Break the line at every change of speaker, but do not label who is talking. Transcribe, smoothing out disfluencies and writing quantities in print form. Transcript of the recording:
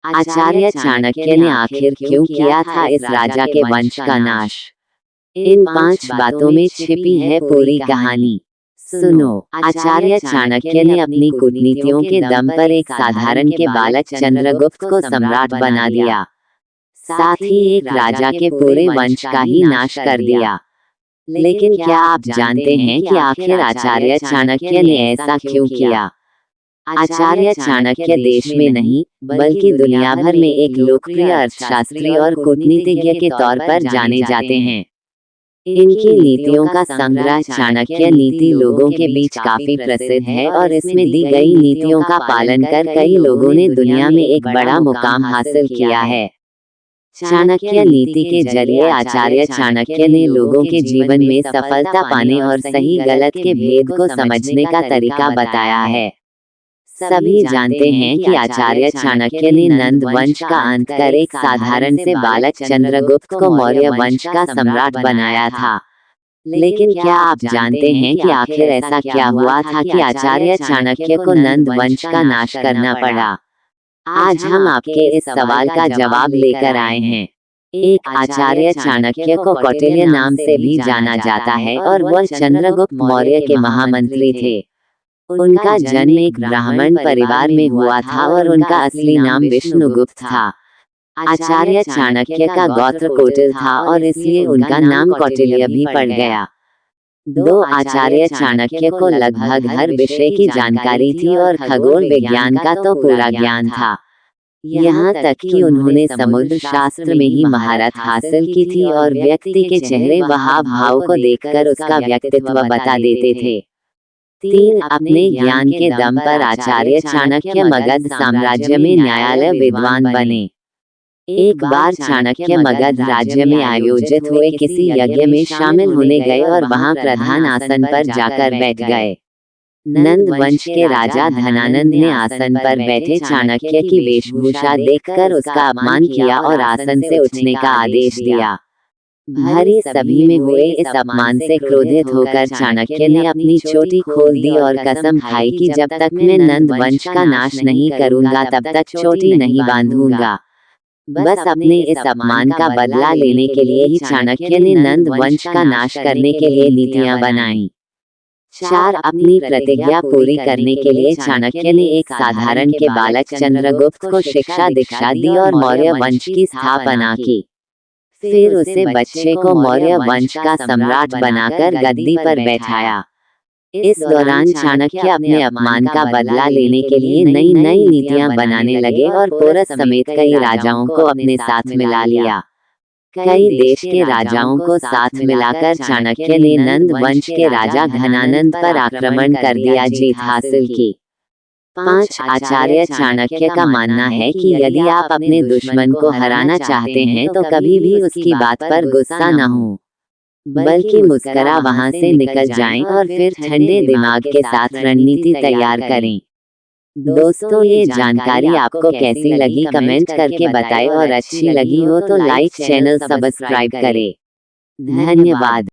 आचार्य चाणक्य ने आखिर क्यों किया था इस राजा के वंश का नाश? इन 5 बातों में छिपी है पूरी कहानी। सुनो। आचार्य चाणक्य ने अपनी कूटनीतियों के दम पर एक साधारण के बालक चंद्रगुप्त को सम्राट बना दिया, साथ ही एक राजा के पूरे वंश का ही नाश कर दिया। लेकिन क्या आप जानते हैं कि आखिर आचार्य चाणक्य ने ऐसा क्यों किया? आचार्य चाणक्य देश में नहीं बल्कि दुनिया भर में एक लोकप्रिय अर्थशास्त्री और कूटनीतिज्ञ के तौर पर जाने जाते हैं। इनकी नीतियों का संग्रह चाणक्य नीति लोगों के बीच काफी प्रसिद्ध है और इसमें दी गई नीतियों का पालन कर कई लोगों ने दुनिया में एक बड़ा मुकाम हासिल किया है। चाणक्य नीति के जरिए आचार्य चाणक्य ने लोगों के जीवन में सफलता पाने और सही गलत के भेद को समझने का तरीका बताया है। सभी जानते हैं कि आचार्य चाणक्य ने नंद वंश का अंत कर एक साधारण से बालक चंद्रगुप्त को मौर्य वंश का सम्राट बनाया था। लेकिन क्या आप जानते हैं कि आखिर ऐसा क्या हुआ था कि आचार्य चाणक्य को नंद वंश का नाश करना पड़ा? आज हम आपके इस सवाल का जवाब लेकर आए हैं। एक आचार्य चाणक्य को कौटिल्य नाम से भी जाना जाता है और वह चंद्रगुप्त मौर्य के महामंत्री थे। उनका जन्म एक ब्राह्मण परिवार में हुआ था और उनका असली नाम विष्णुगुप्त था। आचार्य चाणक्य का गोत्र कौटिल था और इसलिए उनका नाम कौटिल्य भी पड़ गया। आचार्य चाणक्य को लगभग हर विषय की जानकारी थी और खगोल विज्ञान का तो पूरा ज्ञान था। यहाँ तक कि उन्होंने समुद्र शास्त्र में ही महारत हासिल की थी और व्यक्ति के चेहरे व हाव भाव को देखकर उसका व्यक्तित्व बता देते थे। अपने ज्ञान के दम पर आचार्य चाणक्य मगध साम्राज्य में न्यायालय विद्वान बने। एक बार चाणक्य मगध राज्य में आयोजित हुए किसी यज्ञ में शामिल होने गए और वहां प्रधान आसन पर जाकर बैठ गए। नंद वंश के राजा धनानंद ने आसन पर बैठे चाणक्य की वेशभूषा देखकर उसका अपमान किया और आसन से उठने का आदेश दिया। भरी सभी में हुए इस अपमान से क्रोधित होकर चाणक्य ने अपनी चोटी खोल दी और कसम खाई कि जब तक मैं नंद वंश का नाश नहीं करूंगा तब तक चोटी नहीं बांधूंगा। बस अपने इस अपमान का बदला लेने के लिए ही चाणक्य ने नंद वंश का नाश करने के लिए नीतियां बनाई। अपनी प्रतिज्ञा पूरी करने के लिए चाणक्य ने एक साधारण के बालक चंद्रगुप्त को शिक्षा दीक्षा दी और मौर्य वंश की स्थापना की। फिर उसे बच्चे को मौर्य वंश का सम्राट बनाकर गद्दी पर बैठाया। इस दौरान चाणक्य अपने अपमान का बदला लेने के लिए नई नई नीतियां बनाने लगे और पोरस समेत कई राजाओं को अपने साथ मिला लिया। कई देश के राजाओं को साथ मिलाकर चाणक्य ने नंद वंश के राजा धनानंद पर आक्रमण कर दिया, जीत हासिल की। आचार्य चाणक्य का मानना है कि यदि आप अपने दुश्मन को हराना चाहते हैं तो कभी भी उसकी बात पर गुस्सा न हो, बल्कि मुस्कुरा वहां से निकल जाएं और फिर ठंडे दिमाग के साथ रणनीति तैयार करें। दोस्तों, ये जानकारी आपको कैसी लगी कमेंट करके बताएं और अच्छी लगी हो तो लाइक चैनल सब्सक्राइब करें। धन्यवाद।